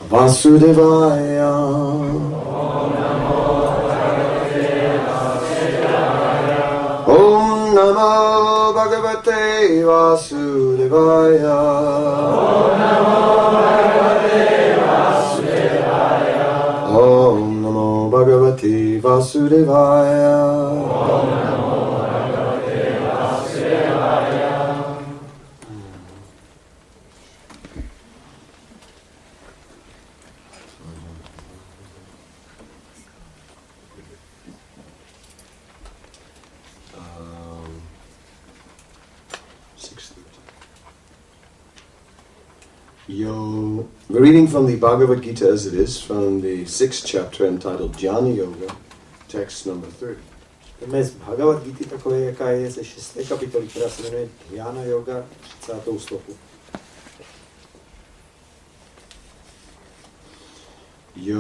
Vasudevaya. Om Namo Bhagavate Vasudevaya. Om Namo Bhagavate Vasudevaya. We're reading from the Bhagavad-gita as it is, from the 6th chapter entitled Jnana Yoga, text number 30. Jdeme z Bhagavad-gity takové, jaká je ze 6. kapitoly, která se jmenuje Jnana Yoga, 30. sloku. Yo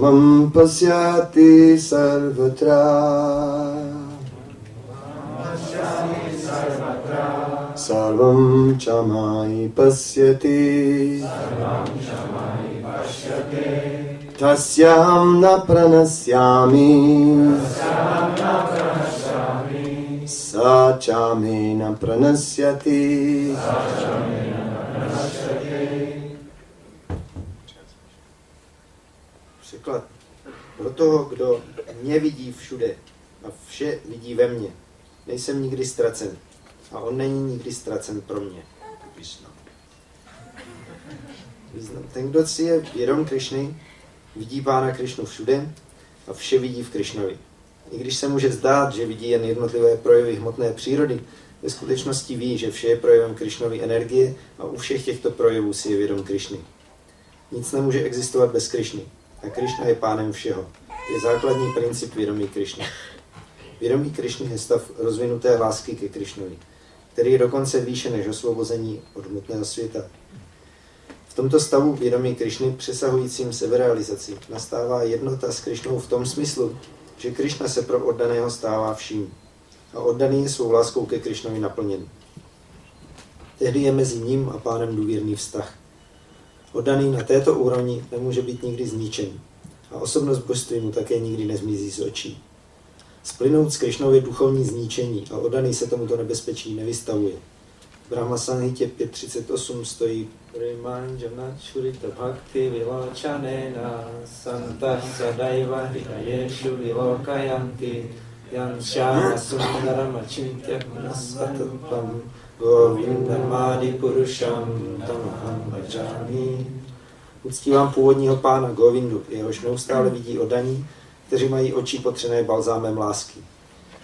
mam pasyati sarvatra sarvam chamai pasyati tasyam na pranasyami sa chami na pranasyati. Překlad. Pro toho, kdo mě vidí všude a vše vidí ve mně, nejsem nikdy ztracen. A on není nikdy ztracen pro mě. Ten, kdo si je vědom Krišny, vidí Pána Krišnu všude a vše vidí v Krišnovi. I když se může zdát, že vidí jen jednotlivé projevy hmotné přírody, ve skutečnosti ví, že vše je projevem Krišnovy energie a u všech těchto projevů si je vědom Krišny. Nic nemůže existovat bez Krišny. A Krišna je pánem všeho. To je základní princip vědomí Krišny. Vědomí Krišny je stav rozvinuté lásky ke Krišnovi, který je dokonce výše než osvobození od hmotného světa. V tomto stavu vědomí Krišny přesahujícím seberealizaci nastává jednota s Krišnou v tom smyslu, že Krišna se pro oddaného stává vším a oddaný je svou láskou ke Krišnovi naplněn. Tehdy je mezi ním a pánem důvěrný vztah. Oddaný na této úrovni nemůže být nikdy zničen a osobnost božství mu také nikdy nezmizí z očí. Splynout s Krišnou je duchovní zničení a oddaný se tomuto nebezpečí nevystavuje. V Brahma Samhitě 5.38 stojí Primanjana Churita Bhakti Viločanena Santa Sadaiva Hridajeshu Vilokayanti Yanshana Sundaram Achintya Manasvatapam Govindamadi Purusham Tamaham Bhajami. Uctívám původního pána Govindu, jehož neustále vidí oddaní, kteří mají oči potřené balzámem lásky.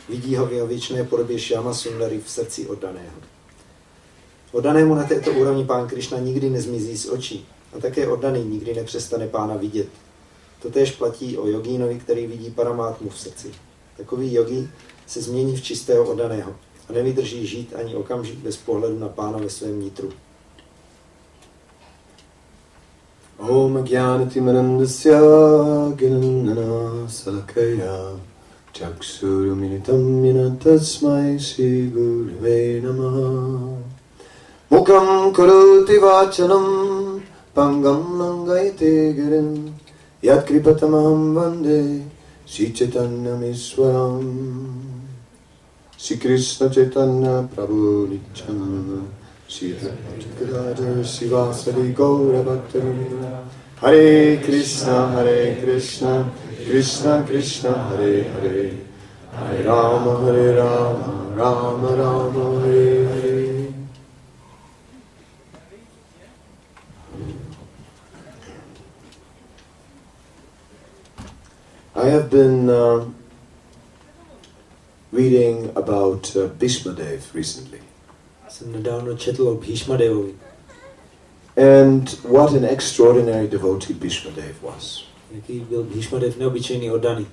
Vidí ho v jeho věčné podobě Šyama Sundari v srdci oddaného. Oddanému na této úrovni pán Krišna nikdy nezmizí z očí a také oddaný nikdy nepřestane pána vidět. Totéž platí o jogínovi, který vidí paramátmu v srdci. Takový jogí se změní v čistého oddaného a nevydrží žít ani okamžik bez pohledu na pána ve svém nitru. Om Jnanatimanandasya Gnanana Salakaya Chaksuruminitam Yena Tasmai Shri Gurave Namaha Mukam Karoti Vachanam Pangam Langayate Girim Yat Kripatamaham Vande Shri Chaitanyam Iswaram Shri Krishna Chaitanya Prabhu Nityam Shri Radha Sivasadi Gaura Bhaktavrinda Hare Krishna Krishna Krishna Hare Hare Hare Rama Rama Rama Hare Hare. I have been reading about Bhishmadev recently. Jsem nedávno četl o Bhishmadevovi. And what an extraordinary devotee Bhishmadev was. Jaký byl Bhishmadev neobyčejný oddaný.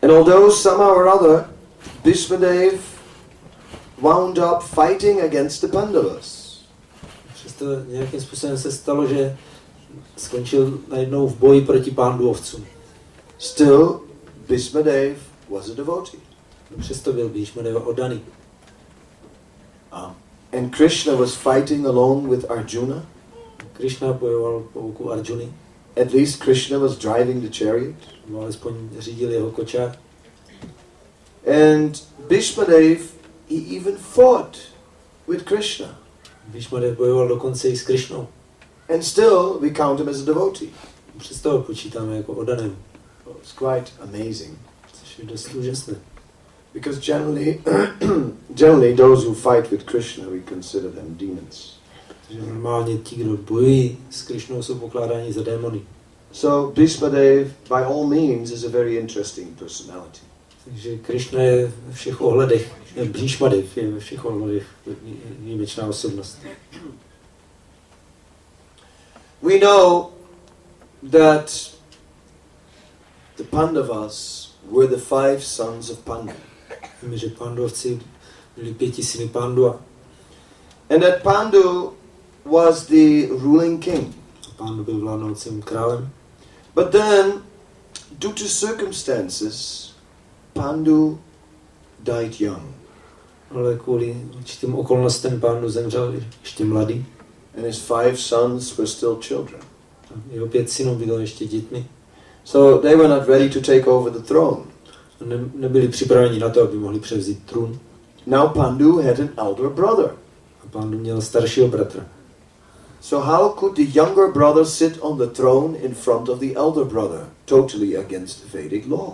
And although somehow or other Bhishmadev wound up fighting against the Pandavas. Přesto nějakým způsobem se stalo, že skončil najednou v boji proti Pánduvovcům. Still, Bhishmadev was a devotee. Přesto byl Bhishmadev oddaný. And Krishna was fighting along with Arjuna. Krishna bojoval po boku Arjuny. At least Krishna was driving the chariot. Alespoň řídil jeho kočár. And Bhishmadev, he even fought with Krishna. Bhishmadev bojoval dokonce i s Krishnou. And still we count him as a devotee. Přesto ho počítáme jako oddaného. It's quite amazing. Což je dost úžasné. Because generally those who fight with Krishna, we consider them demons. Takže normálně ti, kdo bojují s Krishnou, jsou pokládáni za démony. So Bhishmadev, by all means, is a very interesting personality. Takže Krishna je ve všech ohledech, Bhishmadev je ve všech ohledech výjimečná osobnost. We know that the Pandavas were the 5 sons of Pandu. Víme, že Pandovci byli 5 syny Pandua. And that Pandu was the ruling king. Pandu byl vládnoucím králem. But then, due to circumstances, Pandu died young. Ale kvůli určitým okolnostem Pandu zemřel ještě mladý. And his 5 sons were still children. Jeho 5 synů bylo ještě dětmi. So they were not ready to take over the throne. Nebyli připraveni na to, aby mohli převzít trůn. Now Pandu had an elder brother. A Pandu měl staršího bratra. So how could the younger brother sit on the throne in front of the elder brother, totally against Vedic law?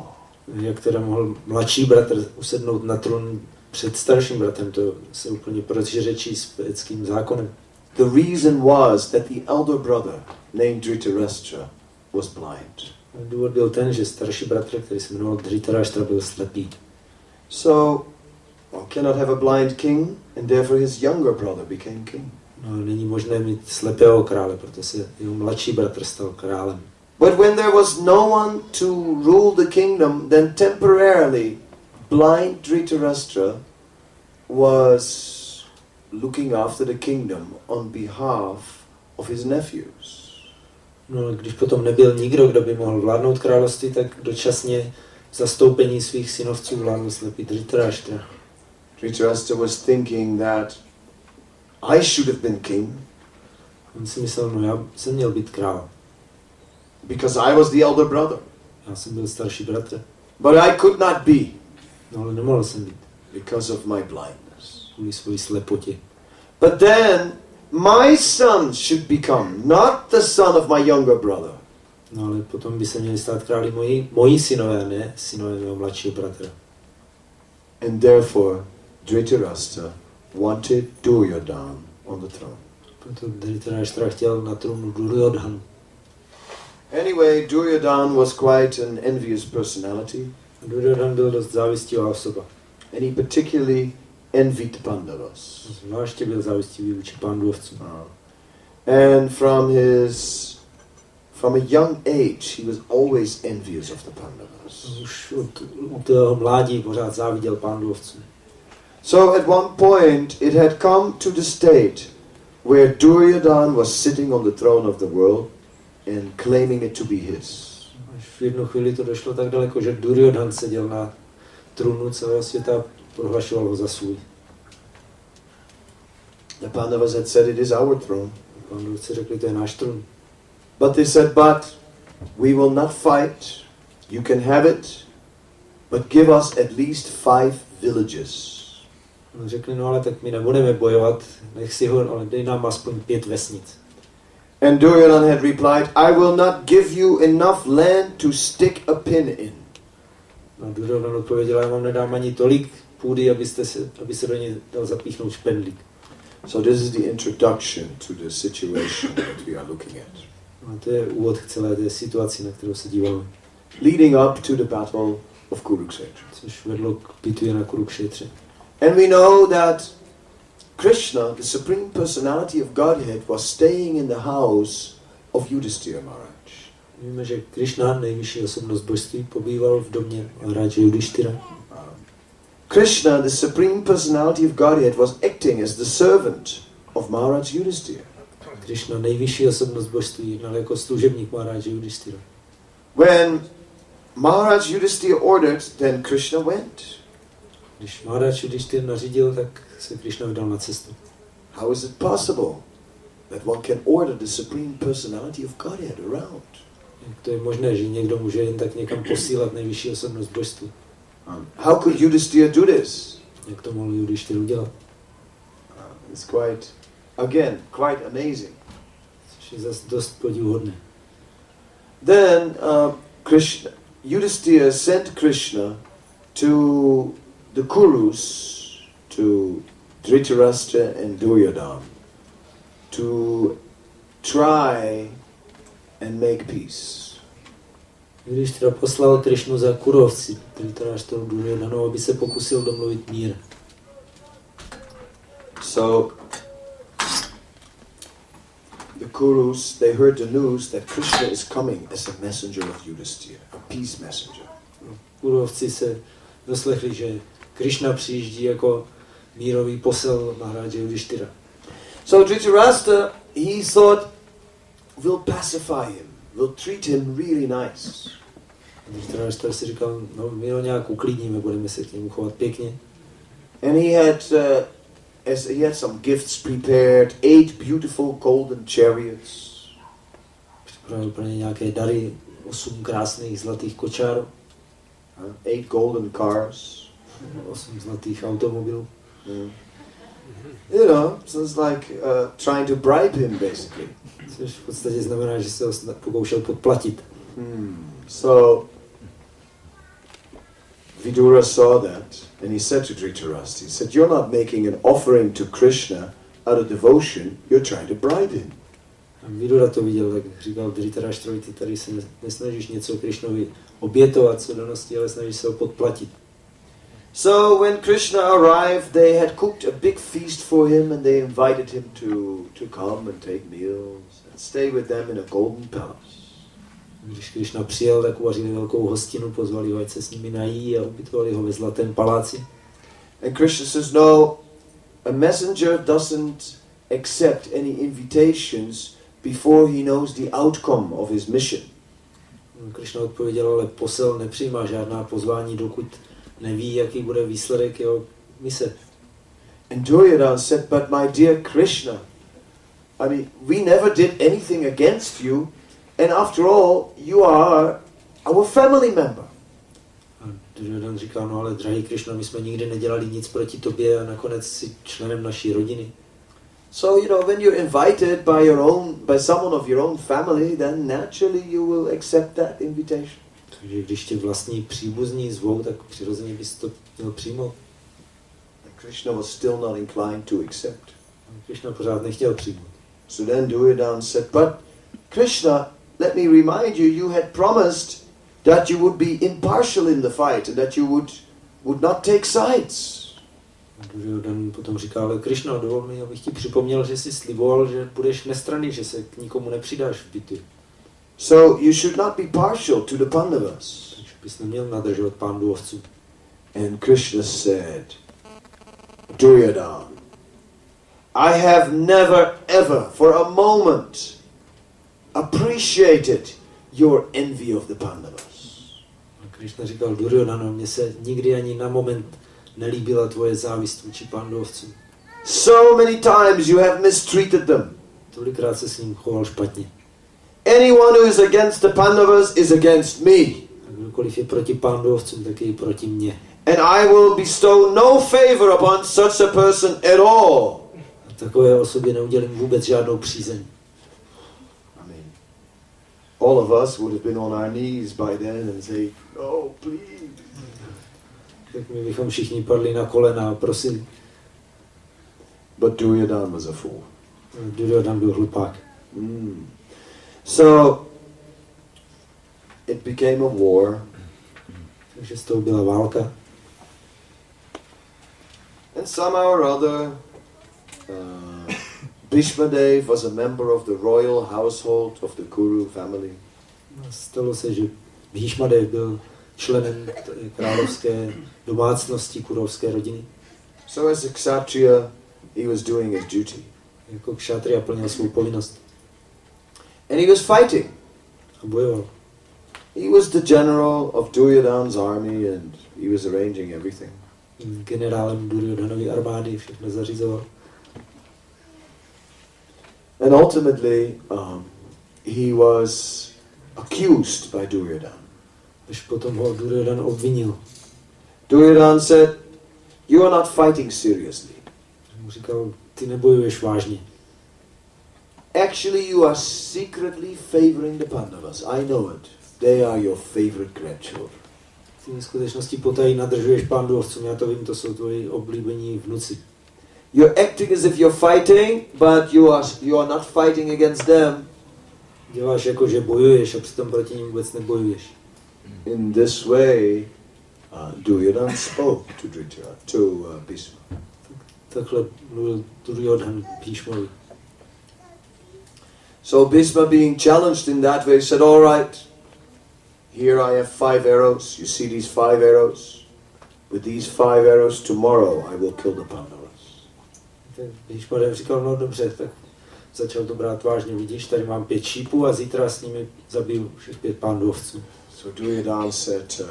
Jak teda mohl mladší bratr usednout na trůn před starším bratrem, to se úplně protiřečí s védickým zákonem. The reason was that the elder brother, named Dhritarashtra, was blind. Důvod byl ten, že starší bratr, který se jmenoval Dhritarashtra, byl slepý. So, cannot have a blind king, and therefore his younger brother became king. No, není možné mít slepého krále, proto se jeho mladší bratr stal králem. But when there was no one to rule the kingdom, then temporarily blind Dhritarashtra was looking after the kingdom on behalf of his nephews. No, když potom nebyl nikdo, kdo by mohl vládnout království, tak dočasně v zastoupení svých synovců vládl slepý Dhritarashtra. Dhritarashtra was thinking that I should have been king. On si myslel, no já jsem měl být král. Because I was the elder brother. Já jsem byl starší bratr. But I could not be. No, ale nemohl jsem být. Because of my blindness. Kvůli svojí slepotě. But then my son should become, not the son of my younger brother. No, ale potom by se měli stát králi moji synové, ne synové mého mladšího bratra. And therefore Dhritarashtra wanted Duryodhana on the throne. Proto Dhritarashtra chtěl na trůnu Duryodhanu. Anyway, Duryodhana was quite an envious personality. Duryodhan byl dost závistivá osoba. And he particularly envied Pandavas. Zvláště byl závistivý vůči Pandovcům. And from a young age, he was always envious of the Pandavas. Už od toho mládí pořád záviděl Pandovcům. So at one point, it had come to the state where Duryodhana was sitting on the throne of the world and claiming it to be his. Až v jednu chvíli to došlo tak daleko, že Duryodhan seděl na trůnu celého světa a prohlašoval ho za svůj. The Pandavas had said, it is our throne. Pandovci řekli, to je náš trůn. But they said, but we will not fight. You can have it, but give us at least 5 villages. Řekli, no ale tak my nebudeme bojovat, nech si ho, ale dej nám aspoň 5 vesnic. And Duryodhana had replied, I will not give you enough land to stick a pin in. No, Duryodhana odpověděla, já vám nedám ani tolik půdy, aby se do něj dal zapíchnout špendlík. So this is the introduction to the situation that we are looking at. No, to je úvod k celé té situaci, na kterou se díváme. Leading up to the battle of Kurukshetra. Což vedlo k bitvě na Kurukšetře. And we know that Krishna, the supreme personality of Godhead, was staying in the house of Yudhishthira Maharaj. Víme, že Krishna, nejvyšší osobnost božství, pobýval v domě Maharaje Yudhishthira. Krishna, the supreme personality of Godhead, was acting as the servant of Maharaj Yudhishthira. Krishna, nejvyšší osobnost božství, jednal jako služebník Maharaje Yudhishthira. When Maharaj Yudhishthira ordered, then Krishna went. Když Maharaj Yudhishthira nařídil, tak se Krishna vydal na cestu. How is it possible that one can order the supreme personality of Godhead around? Jak to je možné, že někdo může jen tak někam posílat nejvyšší osobnost božství? How could Yudhishthira do this? Jak to mohl Yudhishthira udělat? It's quite amazing. Což je zase dost podivuhodné. Then Yudhishthira sent Krishna to the Kurus, to Dhritarashtra and Duryodhana, to try and make peace. Yudhishthira poslal Krishnu za Kurovci, Dhritarashtra a Duryodhanu, aby se pokusil domluvit mír. So the Kurus, they heard the news that Krishna is coming as a messenger of Yudhishthira, a peace messenger. Kurovci se doslechli, že Krishna přijíždí jako mírový posel Maharaja Yudhishthira. So Dhritarashtra, he thought, we'll pacify him, we'll treat him really nice. Dhritarashtra si říkal, no my ho nějak uklidníme, budeme se k němu chovat pěkně. And he had some gifts prepared, 8 beautiful golden chariots. Připravil pro ně nějaké dary, 8 krásných zlatých kočárů. 8 golden cars. 8 zlatých automobilů. You know, so it's like trying to bribe him, basically. Což v podstatě znamená, že se ho pokoušel podplatit. So Vidura saw that, and he said to Dhritarashtra, he said, you're not making an offering to Krishna out of devotion, you're trying to bribe him. A Vidura to viděl, tak říkal Dhritarashtrovi, ty tady se nesnažíš něco Krishnovi obětovat co danosti, ale snažíš se ho podplatit. So when Krishna arrived, they had cooked a big feast for him, and they invited him to come and take meals and stay with them in a golden palace. Když Krishna přijel, tak uvařili velkou hostinu, pozvali ho, ať se s nimi nají a ubytovali ho ve zlatém paláci. And Krishna says, no, a messenger doesn't accept any invitations before he knows the outcome of his mission. Krishna odpověděl, ale posel nepřijímá žádná pozvání, dokud neví, jaký bude výsledek jeho mise. And Duryodhana said, but my dear Krishna, I mean, we never did anything against you, and after all, you are our family member. A Duryodhana říkal, no ale drahý Krishna, my jsme nikdy nedělali nic proti tobě a nakonec jsi členem naší rodiny. So, you know, when you're invited by someone of your own family, then naturally you will accept that invitation. Takže když tě vlastní příbuzní zvou, tak přirozeně bys to měl přijmout. And Krishna was still not inclined to accept. Krishna pořád nechtěl přijmout. So then Duryodhana said, but Krishna, let me remind you, you had promised that you would be impartial in the fight and that you would not take sides. Duryodhana potom říká, ale Krishna, dovol mi, abych ti připomněl, že jsi sliboval, že budeš nestranný, že se k nikomu nepřidáš v bitvě. So you should not be partial to the Pandavas. Takže bys neměl nadržovat Pánduvovců. And Krishna said, Duryodhana, I have never ever for a moment appreciated your envy of the Pandavas. A Krishna říkal, Duryodhana, mně se nikdy ani na moment nelíbila tvoje závist vůči Pánduvovcům. So many times you have mistreated them. Tolikrát se s ním choval špatně. Anyone who is against the Pandavas is against me. A kdokoliv je proti Pánduvovcům, tak je i proti mně. And I will bestow no favor upon such a person at all. A takové osobě neudělím vůbec žádnou přízeň. I mean, all of us would have been on our knees by then and say, "Oh, please." Tak my bychom všichni padli na kolena a prosili. But Duryodhana was a fool. Duryodhana byl hlupák. So it became a war. Takže z toho byla válka. And somehow or other, Bhishmadev was a member of the royal household of the Kuru family. Stalo se, že Bhishmadev byl členem královské domácnosti kurovské rodiny. So as a kshatriya, he was doing his duty. Jako kšatria plnil svou povinnost. And he was fighting. A bojoval. He was the general of Duryodhana's army and he was arranging everything. Generálem Duryodhanovy armády všechno zařizoval. And ultimately, he was accused by Duryodhana. Až potom ho Duryodhana obvinil. Duryodhana said, "You are not fighting seriously. Mu říkal, ty nebojuješ vážně. Actually, you are secretly favoring the Pandavas. I know it. They are your favorite grandchildren." Ty v skutečnosti potají nadržuješ Pandavcům, já to vím, to jsou tvoji oblíbení vnuci. You're acting as if you're fighting, but you are not fighting against them. Děláš jako, že bojuješ a přitom proti nim vůbec nebojuješ. In this way, Duryodhana spoke to Bhishma. Takhle mluvil Duryodhana Bhishmovi. So Bhishma, being challenged in that way, said, "All right, here I have 5 arrows. You see these 5 arrows? With these 5 arrows, tomorrow I will kill the Pandavas." Bhishma říkal, no dobře, tak začal to brát vážně. Vidíš, tady mám 5 šípů a zítra s nimi zabiju všech 5 Pandavců. So Duryodhana said,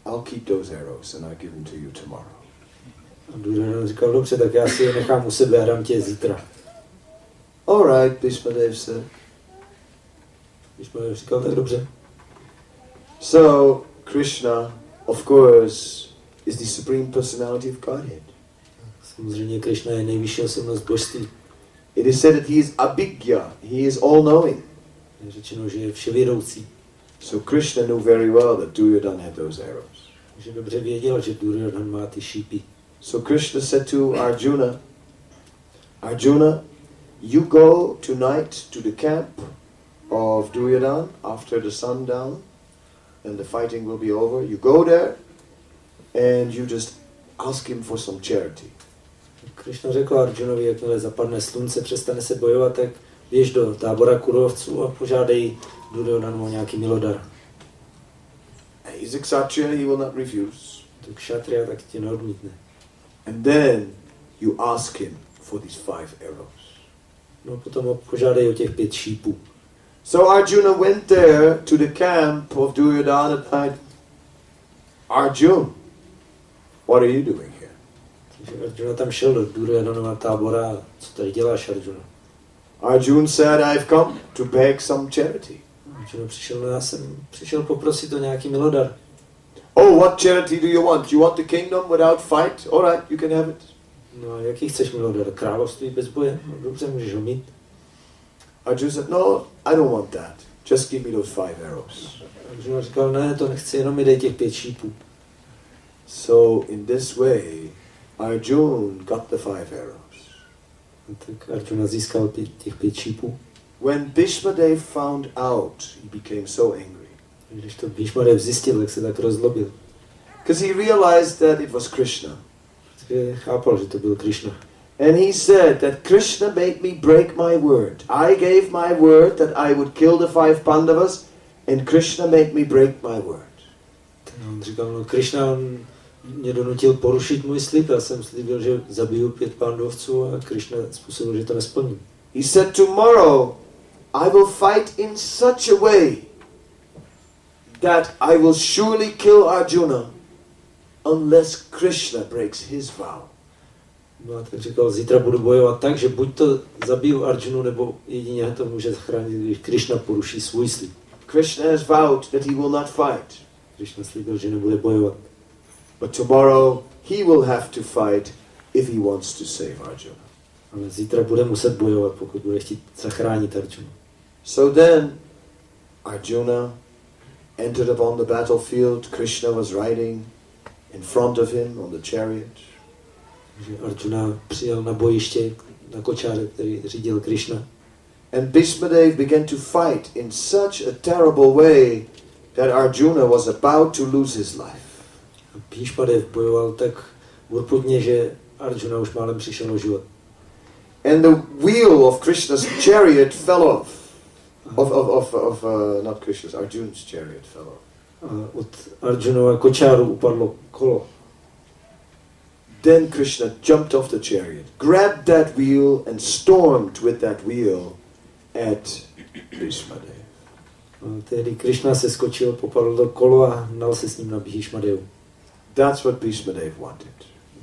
"I'll keep those arrows and I'll give them to you tomorrow." A Duryodhana říkal, dobře, tak já si je nechám u sebe a dám tě zítra. All right, Bhishma said. Bhishma říkal, tak dobře. So Krishna, of course, is the supreme personality of Godhead. Samozřejmě Krishna je nejvyšší osobnost božství. It is said that he is abhigya, he is all-knowing. Je řečeno, že je vševědoucí. So Krishna knew very well that Duryodhana had those arrows. Že dobře věděl, že Duryodhana má ty šípy. So Krishna said to Arjuna, "Arjuna, you go tonight to the camp of Duryodhana after the sundown, and the fighting will be over. You go there, and you just ask him for some charity." Krishna řekl Arjunovi, jakmile zapadne slunce, přestane se bojovat, tak běž do tábora kurovců a požádej Duryodhanu o nějaký milodar. He's a kshatriya, he will not refuse. To kshatriya tak tě neodmítne. And then you ask him for these 5 arrows. No potom ho požádej o těch 5 šípů. So Arjuna went there to the camp of Duryodhana at night. "Arjuna, what are you doing here?" Takže Arjuna tam šel do Duryodanova tábora. Co tady děláš, Arjuna? Arjuna said, "I've come to beg some charity." Arjuna přišel, no já jsem přišel poprosit o nějaký milodar. "Oh, what charity do you want? You want the kingdom without fight? All right, you can have it." No jaký chceš milodar? Království bez boje? No dobře, můžeš ho mít. Arjuna said, "No, I don't want that. Just give me those 5 arrows." Arjuna říkal, ne, to nechci, jenom mi dej těch 5 šípů. So in this way, Arjuna got the 5 arrows. Tak Arjuna získal těch 5 šípů. When Bhishmadev found out, he became so angry. Když to Bhishmadev zjistil, tak se tak rozlobil. Because he realized that it was Krishna. Takže chápal, že to byl Krishna. And he said that Krishna made me break my word. I gave my word that I would kill the 5 Pandavas, and Krishna made me break my word. On říkal, no Krishna, on mě donutil porušit můj slib. Já jsem slíbil, že zabiju 5 Pandavců a Krishna způsobil, že to nesplním. He said, "Tomorrow I will fight in such a way that I will surely kill Arjuna unless Krishna breaks his vow." No a tak říkal, zítra budu bojovat tak, že buď to zabiju Arjunu, nebo jedině to může zachránit, když Krishna poruší svůj slib. Krishna has vowed that he will not fight. Krishna slíbil, že nebude bojovat. But tomorrow he will have to fight if he wants to save Arjuna. Ale zítra bude muset bojovat, pokud bude chtít zachránit Arjunu. So then Arjuna entered upon the battlefield. Krishna was riding in front of him on the chariot. Takže Arjuna přijel na bojiště, na kočáře, který řídil Krishna. And Bhishmadev began to fight in such a terrible way that Arjuna was about to lose his life. A Bhishmadev bojoval tak urputně, že Arjuna už málem přišel o život. And the wheel of Krishna's chariot fell off. Not Krishna's, Arjuna's chariot fell off. A od Arjunova kočáru upadlo kolo. Then Krishna jumped off the chariot, grabbed that wheel and stormed with that wheel at Bhishmadev. A tehdy Krishna se skočil, popadl do kolo a hnal se s ním na Bhishmadevu. That's what Bhishmadev wanted.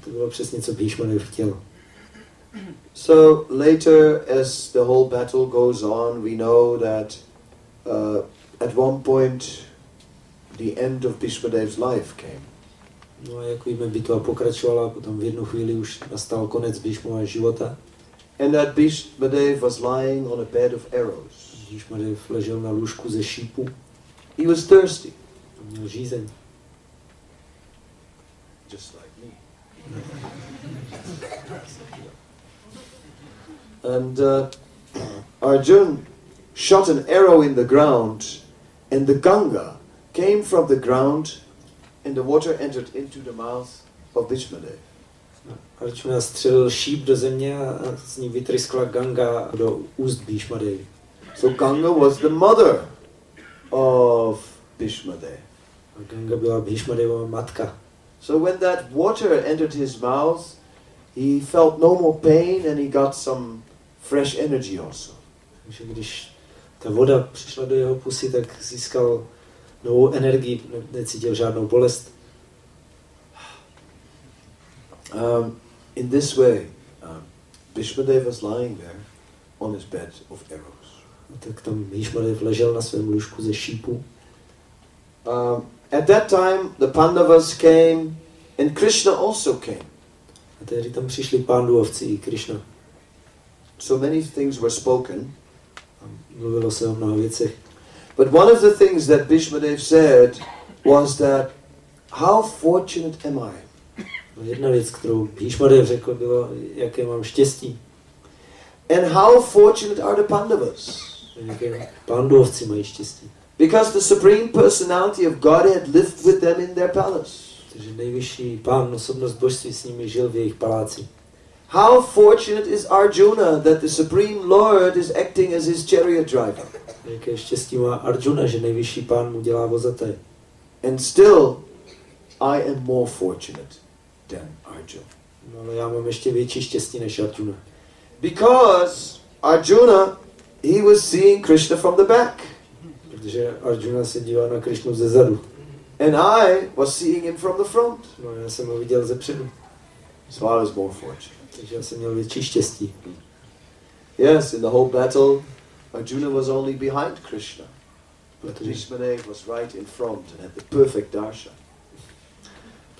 To bylo přesně, co Bhishmadev chtěl. So later, as the whole battle goes on, we know that at one point the end of Bhishmadev's life came. No a jak víme, bitva pokračovala, potom v jednu chvíli už nastal konec Bhishmového života. And that Bhishmadev was lying on a bed of arrows. Bhishmadev ležel na lůžku ze šípu. He was thirsty. Měl žízeň. Just like me. And Arjuna shot an arrow in the ground, and the Ganga came from the ground, and the water entered into the mouth of Bhishmadev. Arjuna střelil šíp do země a z ní vytryskla Ganga do úst Bhishmadevy. So Ganga was the mother of Bhishmadev. A Ganga byla Bhishmadevova matka. So when that water entered his mouth, he felt no more pain and he got some fresh energy also. Takže když ta voda přišla do jeho pusy, tak získal novou energii, necítil žádnou bolest. In this way, Bhishmadev was lying there on his bed of arrows. A tak tam Bhishmadev ležel na svém lůžku ze šípu. At that time, the Pandavas came and Krishna also came. A tehdy tam přišli Pánduvovci i Krishna. So many things were spoken. A mluvilo se o mnoha věcech. But one of the things that Bhishmadev said was that, how fortunate am I? Jedna věc, kterou Bhishmadev řekl, bylo, jaké mám štěstí. And how fortunate are the Pandavas? Jaké Pánduvovci mají štěstí. Because the Supreme Personality of Godhead lived with them in their palace. Protože nejvyšší Pán, osobnost božství, s nimi žil v jejich paláci. How fortunate is Arjuna that the Supreme Lord is acting as his chariot driver. Jaké štěstí má Arjuna, že nejvyšší Pán mu dělá vozaté. And still, I am more fortunate than Arjuna. No, ale já mám ještě větší štěstí než Arjuna. Because Arjuna, he was seeing Krishna from the back. Protože Arjuna se díval na Krishnu ze zadu. And I was seeing him from the front. No, já jsem ho viděl ze předu. So I was more fortunate. Takže já jsem měl větší štěstí. Yes, in the whole battle, Arjuna was only behind Krishna. But Bhishmadev was right in front and had the perfect darshan.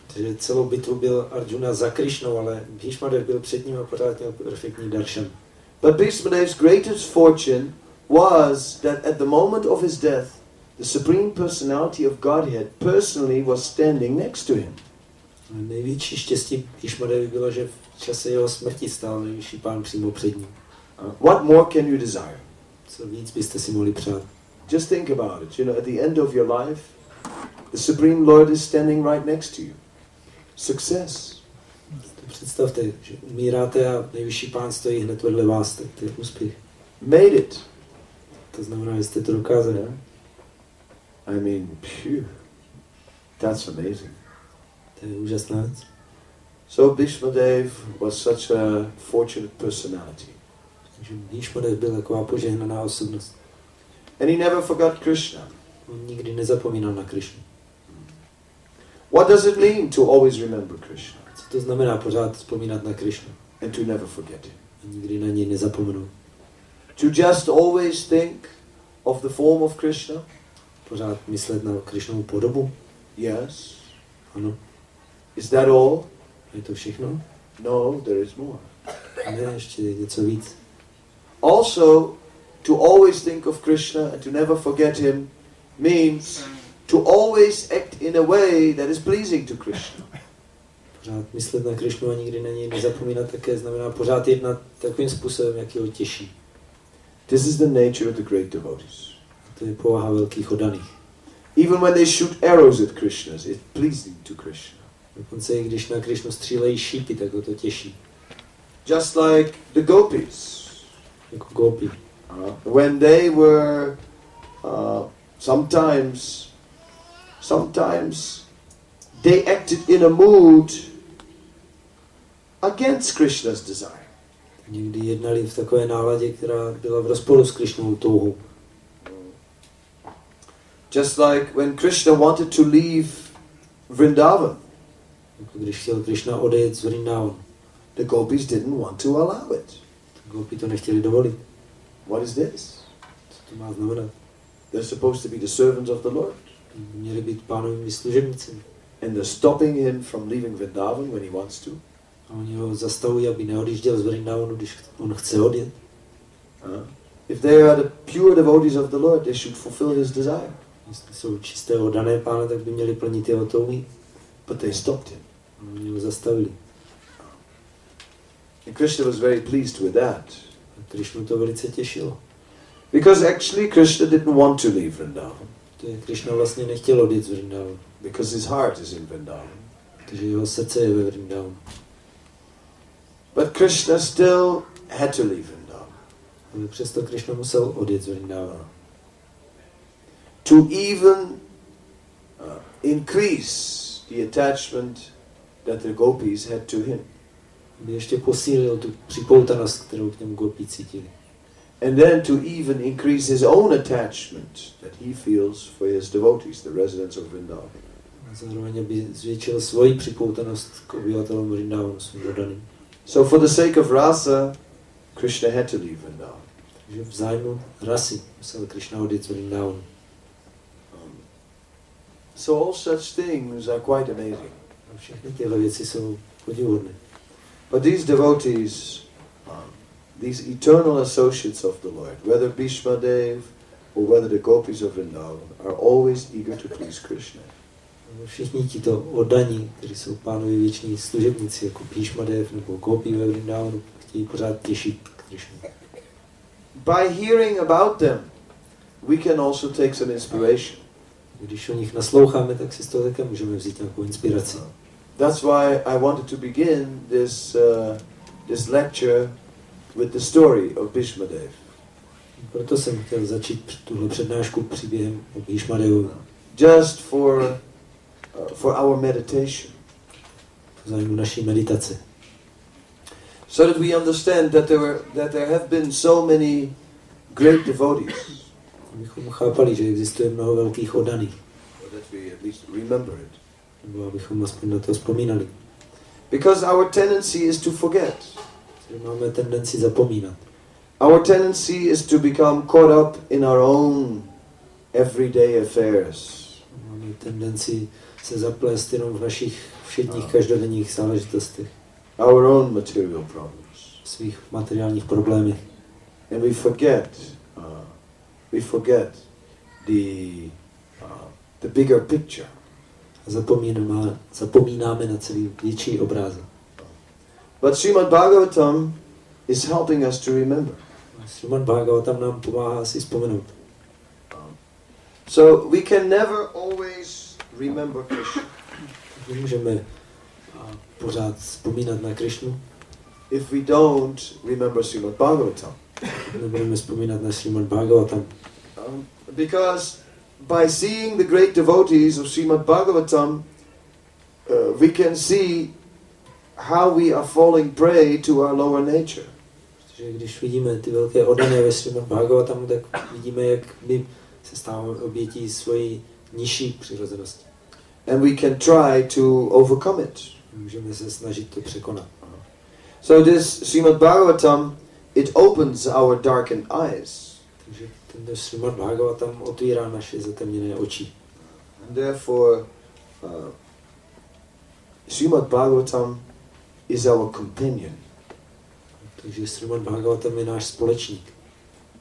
Protože celou bitvu byl Arjuna za Krishnou, ale Bhishmadev byl před ním a pořád měl perfektní darshan. But Bhishmadev's greatest fortune was that at the moment of his death, the Supreme Personality of Godhead personally was standing next to him. Největší štěstí Bhishmadevi bylo, že v čase jeho smrti stál nejvyšší Pán přímo před ním. What more can you desire? Co víc byste si mohli přát? Just think about it. You know, at the end of your life, the Supreme Lord is standing right next to you. Success. Představte, že umíráte a nejvyšší Pán stojí hned vedle vás, tak to je úspěch. Made it. To znamená, že jste to dokázali. I mean, phew, that's amazing. To je úžasná věc. So Bhishmadev was such a fortunate personality. Takže Bhishmadev byl taková požehnaná osobnost. And he never forgot Krishna. On nikdy nezapomínal na Krishnu. What does it mean to always remember Krishna? Co to znamená pořád vzpomínat na Krishnu? And to never forget him? A nikdy na něj nezapomenout. To just always think of the form of Krishna? Pořád myslet na Krishnovu podobu? Yes. Ano. Is that all? Je to všechno? No, there is more. Ne, ještě něco víc. Also, to always think of Krishna and to never forget him means to always act in a way that is pleasing to Krishna. Pořád myslet na Krishnu a nikdy na něj nezapomínat také znamená pořád jednat takovým způsobem, jak ho těší. This is the nature of the great devotees. To je povaha velkých oddaných. Even when they shoot arrows at Krishna, it's pleasing to Krishna. Dokonce i když na Krishnu střílejí šípy, tak ho to těší. Just like the gopis. Jako gopi. When they were sometimes they acted in a mood against Krishna's desire. Někdy jednali v takové náladě, která byla v rozporu s Krishnovou touhou. Just like when Krishna wanted to leave Vrindavan. Jako když chtěl Krishna odejít z Vrindavanu. the gopis didn't want to allow it. Gopi to nechtěli dovolit. What is this? Co to má znamenat? They're supposed to be the servants of the Lord. Měli být pánovými služebníci. And they're stopping him from leaving Vrindavan when he wants to. A oni ho zastavují, aby neodjížděl z Vrindavanu, když on chce odjet. If they are the pure devotees of the Lord, they should fulfill his desire. Jestli jsou čisté oddané pána, tak by měli plnit jeho touhy. But they stopped him. Oni ho zastavili. And Krishna was very pleased with that. A Krishnu to velice těšilo. Because actually Krishna didn't want to leave Vrindavan. Krishna vlastně nechtěl odjet z Vrindavanu. Because his heart is in Vrindavan. Protože jeho srdce je ve Vrindavanu. But Krishna still had to leave Vrindavan. Ale přesto Krishna musel odjet z Vrindavanu. To even increase the attachment that the gopis had to him. Aby ještě posílil tu připoutanost, kterou k němu gopi cítili. And then to even increase his own attachment that he feels for his devotees, the residents of Vrindavan. A zároveň aby zvětšil svoji připoutanost k obyvatelům Vrindavanu, svým oddaným. So for the sake of rasa, Krishna had to leave Vrindavan. Takže v zájmu rasy musel Krishna odjet z Vrindavanu. So all such things are quite amazing. A všechny tyhle věci jsou podivuhodné. But these devotees, these eternal associates of the Lord, whether Bhishma Dev or whether the gopis of Vrindavan, are always eager to please Krishna. Všichni tito oddaní, kteří jsou pánovi věční služebníci, jako Bhishma Dev nebo gopi ve Vrindavanu, chtějí pořád těšit Krishnu. By hearing about them, we can also take some inspiration. Když o nich nasloucháme, tak si z toho také můžeme vzít nějakou inspiraci. That's why I wanted to begin this lecture with the story of Bhishma Dev. Proto jsem chtěl začít tuhle přednášku příběhem o Bhishma Devovi. Just for our meditation. V zájmu naší meditace. So that we understand that there have been so many great devotees. Abychom chápali, že existuje mnoho velkých oddaných. That we at least remember it. Nebo abychom aspoň na to vzpomínali. Because our tendency is to forget. Máme tendenci zapomínat. Our tendency is to become caught up in our own everyday affairs. Máme tendenci se zaplést jenom v našich všedních každodenních záležitostech. Our own material problems. Svých materiálních problémech. And we forget the bigger picture. A zapomínáme na celý větší obrázek. But Srimad Bhagavatam is helping us to remember. Srimad Bhagavatam nám pomáhá si vzpomenout. So we can never always remember Krishna. Můžeme pořád vzpomínat na Krishnu. If we don't remember Srimad Bhagavatam. Nebudeme vzpomínat na Srimad Bhagavatam. Because by seeing the great devotees of Srimad Bhagavatam, we can see how we are falling prey to our lower nature. Protože když vidíme ty velké oddané ve Srimad Bhagavatamu, tak vidíme, jak my se stáváme obětí svojí nižší přirozenosti. And we can try to overcome it. Můžeme se snažit to překonat. So this Srimad Bhagavatam, it opens our darkened eyes. Takže tento Srimad Bhagavatam otvírá naše zatemněné oči. And therefore, Srimad Bhagavatam is our companion. Takže Srimad Bhagavatam je náš společník.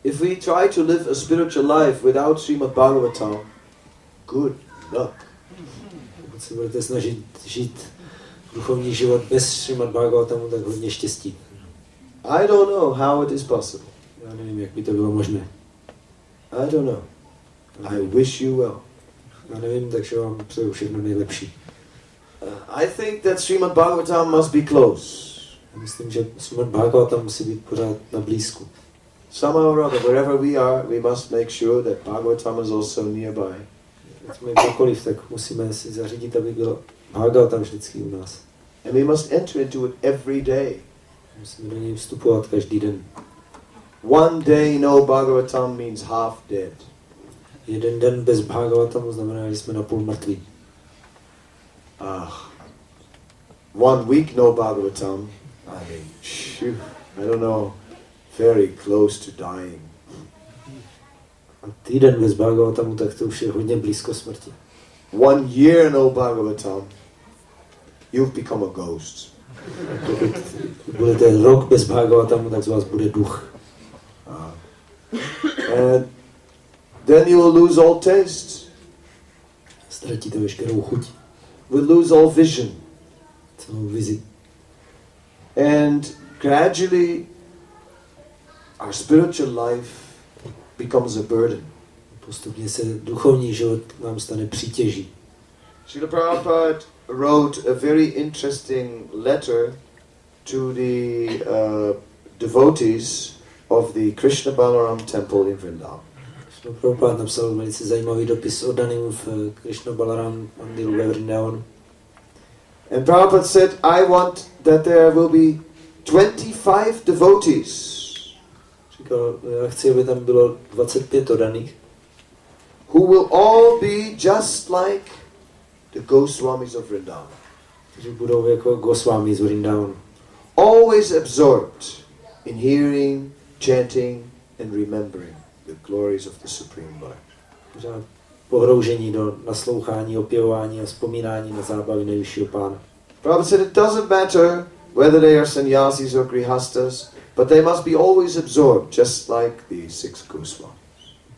If we try to live a spiritual life without Srimad Bhagavatam, good luck. Pokud se budete snažit žít duchovní život bez Srimad Bhagavatamu, tak hodně štěstí. I don't know how it is possible. Já nevím, jak by to bylo možné. I don't know. I wish you well. Já nevím, takže vám přeju všechno nejlepší. I think that Srimad Bhagavatam must be close. Myslím, že Srimad Bhagavatam musí být pořád na blízku. Somehow or other, wherever we are, we must make sure that Bhagavatam is also nearby. Když jsme kdokoliv, tak musíme si zařídit, aby byl Bhagavatam vždycky u nás. And we must enter into it every day. Musíme do něj vstupovat každý den. One day no Bhagavatam means half dead. Jeden den bez Bhagavatamu znamená, že jsme napůl mrtví. One week no Bhagavatam I mean, phew, I don't know, very close to dying. A týden bez Bhagavatamu, tak to už je hodně blízko smrti. 1 year no Bhagavatam, you've become a ghost. Pokud budete rok bez Bhagavatamu, tak z vás bude duch. And then you will lose all taste. Ztratíte veškerou chuť. Will lose all vision. Celou vizi. And gradually our spiritual life becomes a burden. Postupně se duchovní život nám stane přítěží. Srila Prabhupada wrote a very interesting letter to the devotees of the Krishna Balaram temple in Vrindavan. Prabhupada napsal velice zajímavý dopis oddaným v Krishna Balaram mandiru ve Vrindavanu. And Prabhupada said, I want that there will be 25 devotees. Říkal, já chci, aby tam bylo 25 oddaných. Who will all be just like the Goswamis of Vrindavan. Kteří budou jako Goswami z Vrindavanu. Always absorbed in hearing, chanting and remembering the glories of the Supreme Lord. Pořád pohroužení do naslouchání, opěvování a vzpomínání na zábavy nejvyššího pána. Prabhupada said it doesn't matter whether they are sannyasis or grihastas, but they must be always absorbed, just like the 6 Goswamis.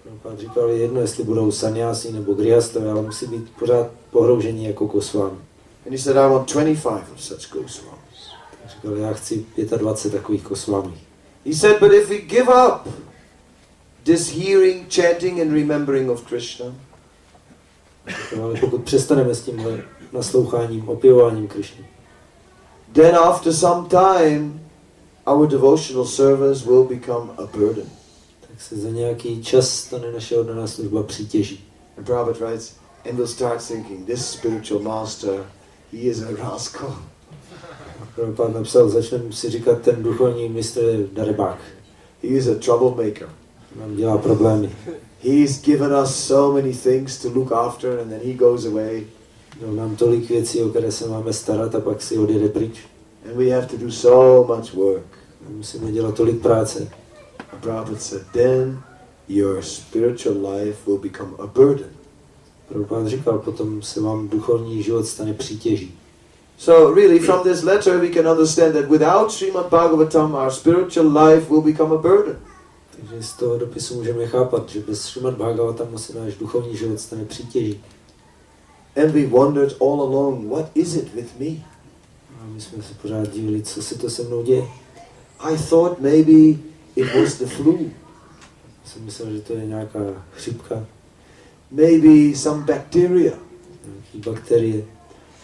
Prabhupada říkal, je jedno, jestli budou sannyásí nebo grihastové, ale musí být pořád pohroužení jako Goswami. And he said, I want 25 of such Goswamis. Říkal, já chci 25 takových Goswami. He said, but if we give up this hearing, chanting and remembering of Krishna, ale pokud přestaneme s tímhle nasloucháním, opěvováním Krishny, then after some time our devotional service will become a burden. tak se za nějaký čas stane naše oddaná služba přítěží. And Prabhupada writes, and we'll start thinking, this spiritual master, he is a rascal. Prabhupada napsal, začneme si říkat, ten duchovní mistr je darebák. He is a troublemaker. Nám dělá problémy. He's given us so many things to look after and then he goes away. Dal nám tolik věcí, o které se máme starat a pak si odjede pryč. And we have to do so much work. Musíme dělat tolik práce. And Prabhupada said, then your spiritual life will become a burden. Prabhupada říkal, potom se vám duchovní život stane přítěží. So really from this letter we can understand that without Srimad Bhagavatam our spiritual life will become a burden. Takže z toho dopisu můžeme chápat, že bez Srimad Bhagavatamu se náš duchovní život stane přítěží. And we wondered all along, what is it with me? A my jsme se pořád divili, co se to se mnou děje. I thought maybe it was the flu. Jsem myslel, že to je nějaká chřipka, Maybe some bacteria. nějaký bakterie.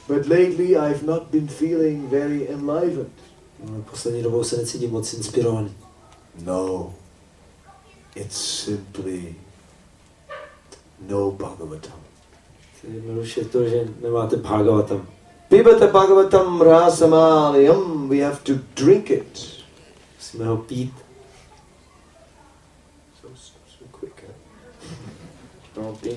But lately I've not been feeling very enlivened. No, poslední dobou se necítím moc inspirovaný. No, it's simply no Bhagavatam. To je jednoduše to, že nemáte Bhagavatam. Pibata Bhagavatam rasamaliyam, we have to drink it. Musíme ho pít. So quick, huh? Don't be.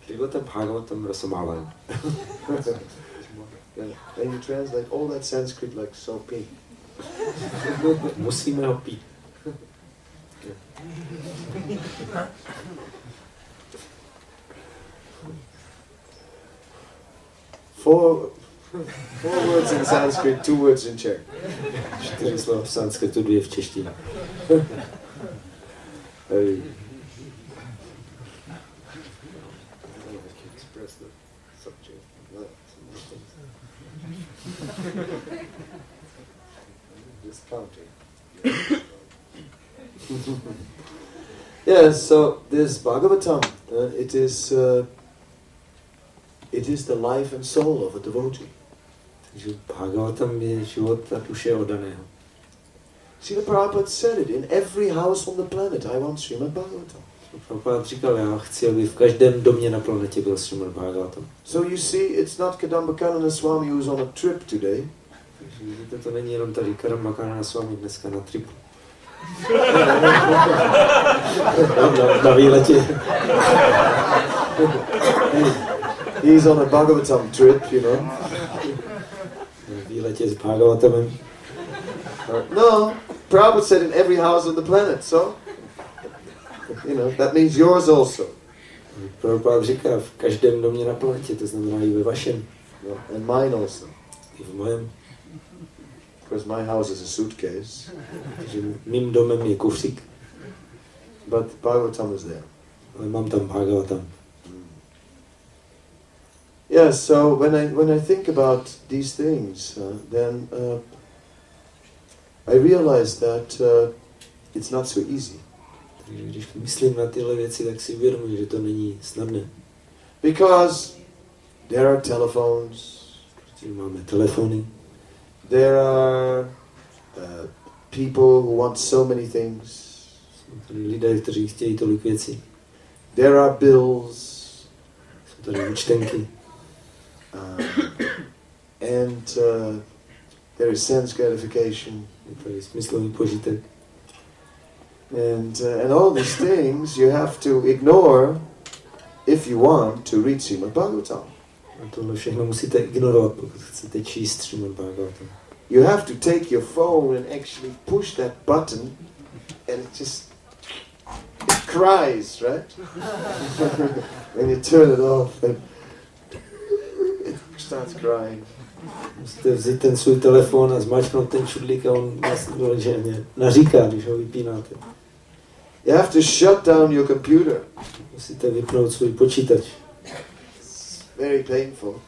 Pibata Bhagavatam rasamaliyam. And you translate all that Sanskrit like so pink. Musíme ho pít. Four words in Sanskrit, 2 words in Czech. 4 slova v sanskritu, 2 v češtině. Yes, so this Bhagavatam, it is the life and soul of a devotee. Takže Bhagavatam je život a duše oddaného. Srila Prabhupada said it, in every house on the planet I want Srimad Bhagavatam. Prabhupada říkal, já chci, aby v každém domě na planetě byl Srimad Bhagavatam. So you see, it's not Kadamba Kanana Swami who's on a trip today. Takže vidíte, to není jenom tady Kadamba Kanana Swami dneska na tripu. na výletě. He's on a Bhagavatam trip, you know. Výletě s Bhagavatamem. No, Prabhupada said in every house on the planet, so, you know, that means yours also. Prabhupada říká, v každém domě na planetě, to znamená i ve vašem. No, and mine also. I v mojem. Because my house is a suitcase. Takže mým domem je kufřík. But Bhagavatam is there. Ale mám tam Bhagavatam. Yes, so when I think about these things, then I realize that it's not so easy. Takže když myslím na tyhle věci, tak si uvědomuji, že to není snadné. Because there are telephones. Protože máme telefony. There are people who want so many things. Jsou tady lidé, kteří chtějí tolik věcí. There are bills. Jsou tady účtenky. And there is sense gratification. Je tady smyslový požitek. And all these things you have to ignore if you want to read Srimad Bhagavatam. A tohle všechno musíte ignorovat, pokud chcete číst Srimad Bhagavatam. You have to take your phone and actually push that button and it cries, right? And you turn it off and it starts crying. Musíte vzít ten svůj telefon a zmáčknout ten čudlík a on naříká, když ho vypínáte. You have to shut down your computer. Musíte vypnout svůj počítač. It's very painful.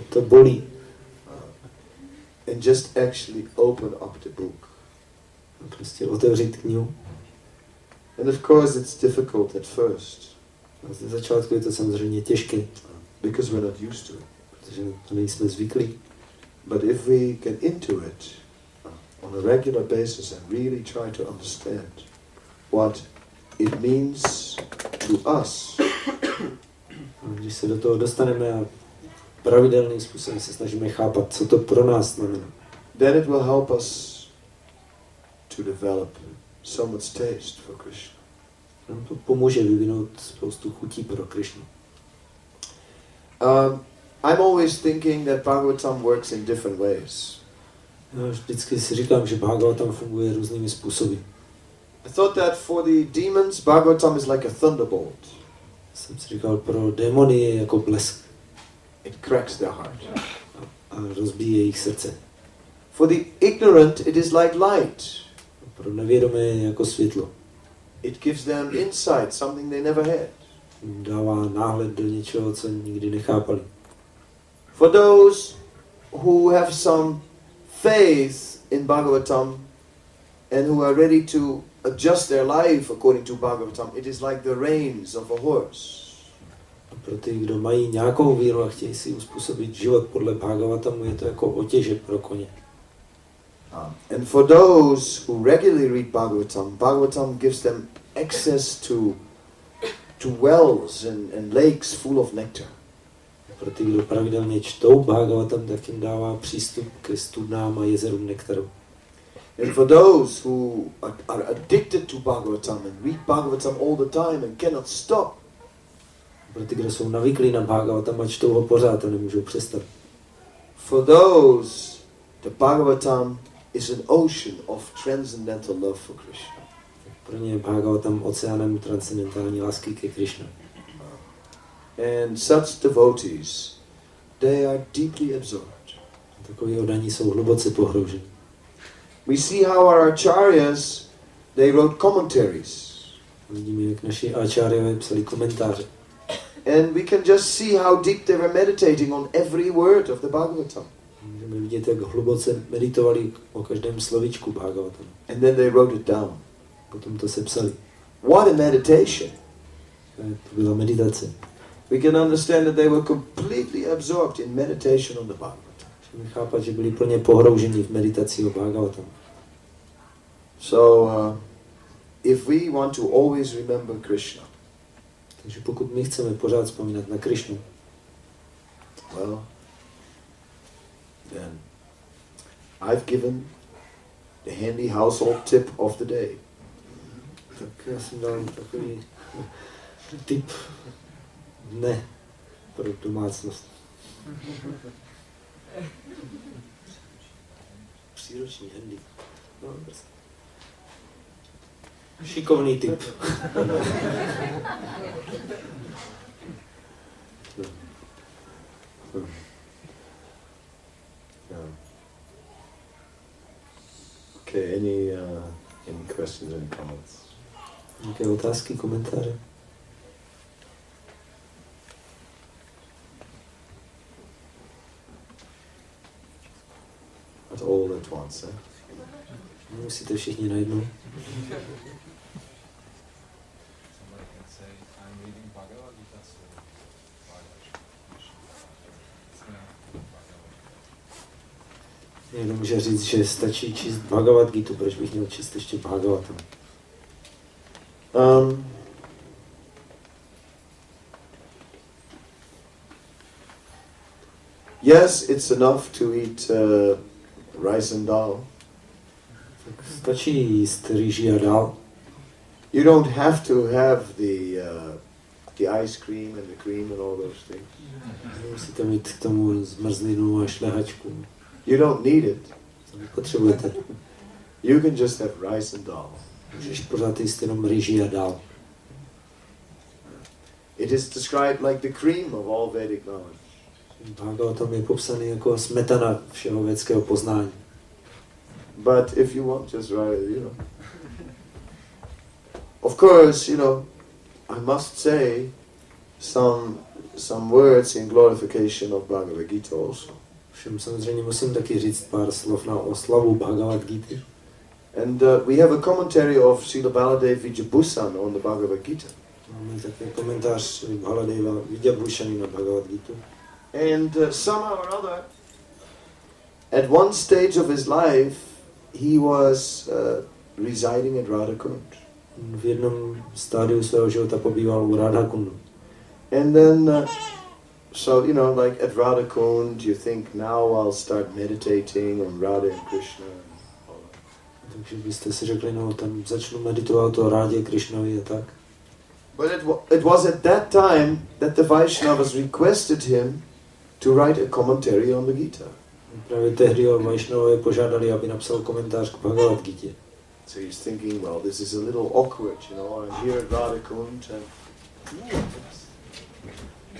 To bolí. And just actually open up the book. A prostě otevřít knihu. And of course it's difficult at first. A ze začátku je to samozřejmě těžké. Because we're not used to it. Protože to nejsme zvyklí. But if we get into it on a regular basis and really try to understand what it means to us. Když se do toho dostaneme a pravidelným způsobem se snažíme chápat, co to pro nás znamená. Then it will help us to develop so much taste for Krishna. Nám to pomůže vyvinout spoustu chutí pro Krishnu. I'm always thinking that Bhagavatam works in different ways. Já vždycky si říkám, že Bhagavatam funguje různými způsoby. I thought that for the demons, Bhagavatam is like a thunderbolt. Jsem si říkal, pro démony je jako blesk. It cracks their heart. A rozbíjí jejich srdce. For the ignorant, it is like light. Pro nevědomé je jako světlo. It gives them insight, something they never had. Dává náhled do něčeho, co nikdy nechápali. For those who have some faith in Bhagavatam and who are ready to adjust their life according to Bhagavatam, it is like the reins of a horse. A pro ty, kdo mají nějakou víru a chtějí si uspůsobit život podle Bhagavatamu, je to jako otěže pro koně. And for those who regularly read Bhagavatam, Bhagavatam gives them access to wells and lakes full of nectar. Pro ty, kdo pravidelně čtou Bhagavatam, tak jim dává přístup ke studnám a jezerům nektaru. And for those who are addicted to Bhagavatam and read Bhagavatam all the time and cannot stop. Pro ty, kdo jsou navyklí na Bhagavatam a čtou ho pořád a nemůžou přestat. For those, the Bhagavatam is an ocean of transcendental love for Krishna. Pro ně je Bhagavatam oceánem transcendentální lásky ke Krishna. And such devotees, they are deeply absorbed. Takoví oddaní jsou hluboce pohrouženi. We see how our acharyas, they wrote commentaries. Vidíme, jak naši acharyové psali komentáře. And we can just see how deep they were meditating on every word of the Bhagavatam. Můžeme vidět, jak hluboce meditovali o každém slovíčku Bhagavatamu. And then they wrote it down. Potom to sepsali. What a meditation! To byla meditace. We can understand that they were completely absorbed in meditation on the Bhagavatam. Můžeme chápat, že byli plně pohrouženi v meditaci o Bhagavatamu. So, if we want to always remember Krishna, takže pokud my chceme pořád vzpomínat na Krishnu, well, then I've given the handy household tip of the day. Tak já jsem dal takový tip dne. pro domácnost. Příruční handy. No, šikovný typ. Okay, any questions, any comments? Nějaké otázky, komentáře? At all at once, eh? Musíte všichni najednou. Někdo může říct, že stačí číst Bhagavad-gitu, proč bych měl číst ještě Bhagavatam? Yes, it's enough to eat rice and dal. Tak stačí jíst rýži a dál. You don't have to have the ice cream and the cream and all those things. Musíte mít k tomu zmrzlinu a šlehačku. You don't need it. To nepotřebujete. You can just have rice and dal. Můžeš pořád jíst jenom rýži a dál. It is described like the cream of all Vedic knowledge. Bhagavatam je popsaný jako smetana všeho vědeckého poznání. But if you want just right, of course, I must say some words in glorification of Bhagavad-gita also. Všem samozřejmě musím taky říct pár slov na oslavu Bhagavad-gity. And we have a commentary of Srila Baladev Vidyabhusan on the Bhagavad-gita. Máme také komentář Baladeva Vidyabhushany na Bhagavad-gitu. And somehow or other, at one stage of his life, he was residing at Radhakund. V jednom stádiu svého života pobýval u Radhakundu. And then, like at Radhakund, you think, now I'll start meditating on Radha and Krishna. Takže byste si řekli, no tam začnu meditovat o Rádě, Krishnovi a tak. But it was at that time that the Vaishnavas requested him to write a commentary on the Gita. Právě tehdy ho Vaishnavové požádali, aby napsal komentář k Bhagavad-gitě. So he's thinking, well, this is a little awkward, I'm here at Radhakund and...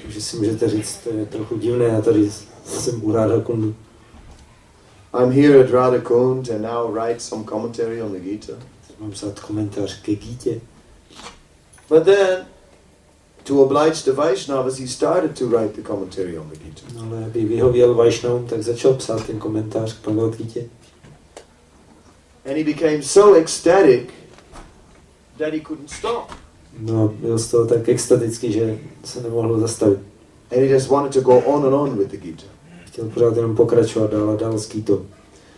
Takže si můžete říct, to je trochu divné, já tady jsem u Radhakundu. I'm here at Radhakund and now write some commentary on the Gita. Mám psát komentář ke Gítě. But then, to oblige the Vaishnavas, he started to write the commentary on the Gita. No, ale aby vyhověl Vaishnavům, tak začal psát ten komentář k Bhagavad-gitě. And he became so ecstatic that he couldn't stop. No, byl z toho tak extatický, že se nemohl zastavit. And he just wanted to go on and on with the Gita. Chtěl pořád jenom pokračovat dál a dál s Gítou.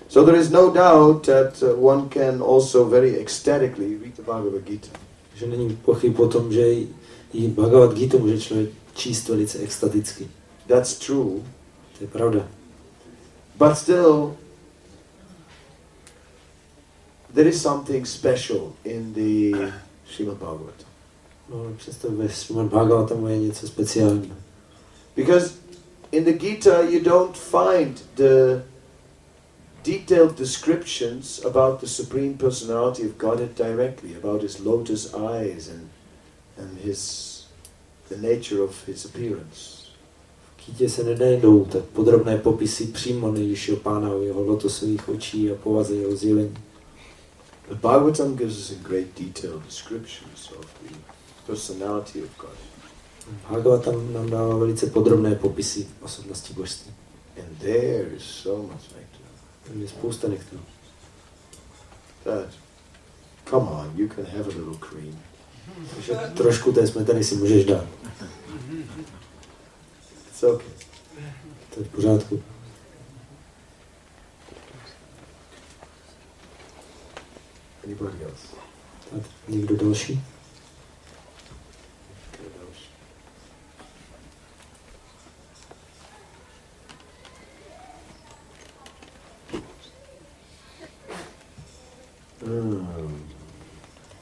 So there is no doubt that one can also very ecstatically read the Bhagavad-gita. Že není pochyb o tom, že i Bhagavad-gitu může člověk číst velice extaticky. That's true. To je pravda. But still, there is something special in the Srimad Bhagavatam. No, přesto ve Srimad Bhagavatamu je něco speciálního. Because in the Gita you don't find the detailed descriptions about the Supreme Personality of Godhead directly, about his lotus eyes and the nature of his appearance. V Gítě se nenajdou tak podrobné popisy přímo nejvyššího pána o jeho lotosových očí a povaze jeho zjevení. The Bhagavatam gives us a great detailed descriptions of the personality of God. Bhagavatam nám dává velice podrobné popisy osobnosti božství. And there is so much nectar. Tam je spousta nektaru. That, come on, you can have a little cream. Takže trošku té smetany si můžeš dát. It's okay. To je v pořádku. Anybody else? Tak, někdo další?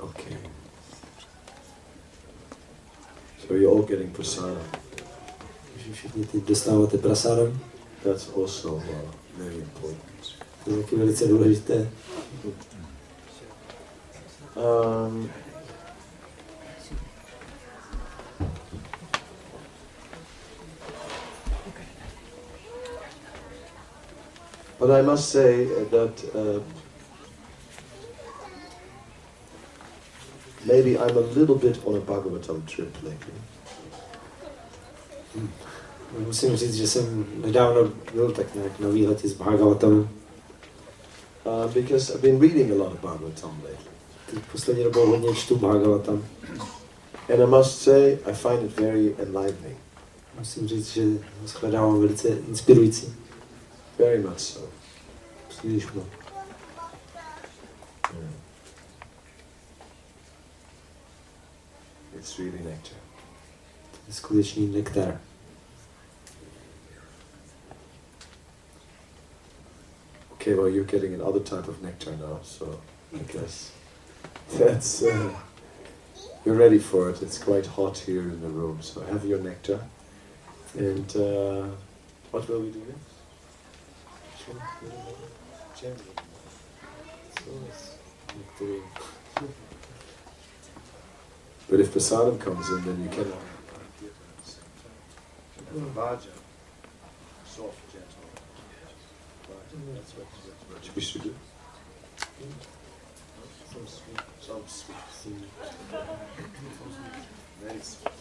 Okay. So you're all getting prasada. že všichni teď dostáváte prasádem. That's also very important. To je taky velice důležité. But I must say that maybe I'm a little bit on a Bhagavatam trip lately. Musím říct, že jsem nedávno byl tak nějak na výletě s Bhagavatamem. Because I've been reading a lot of Bhagavatam lately. Teď poslední dobou hodně čtu Bhagavatam. And I must say, I find it very enlightening. Musím říct, že shledávám velice inspirující. Very much so. Příliš moc. Yeah. It's really nectar. To je skutečný nektar. Okay, well, you're getting another type of nectar now, so I guess that's you're ready for it. It's quite hot here in the room, so have your nectar. And what will we do next? Chant. But if prasadam comes in, then you cannot. Vaja, soft, gentle. That's what we should do. Some sweet. Very sweet.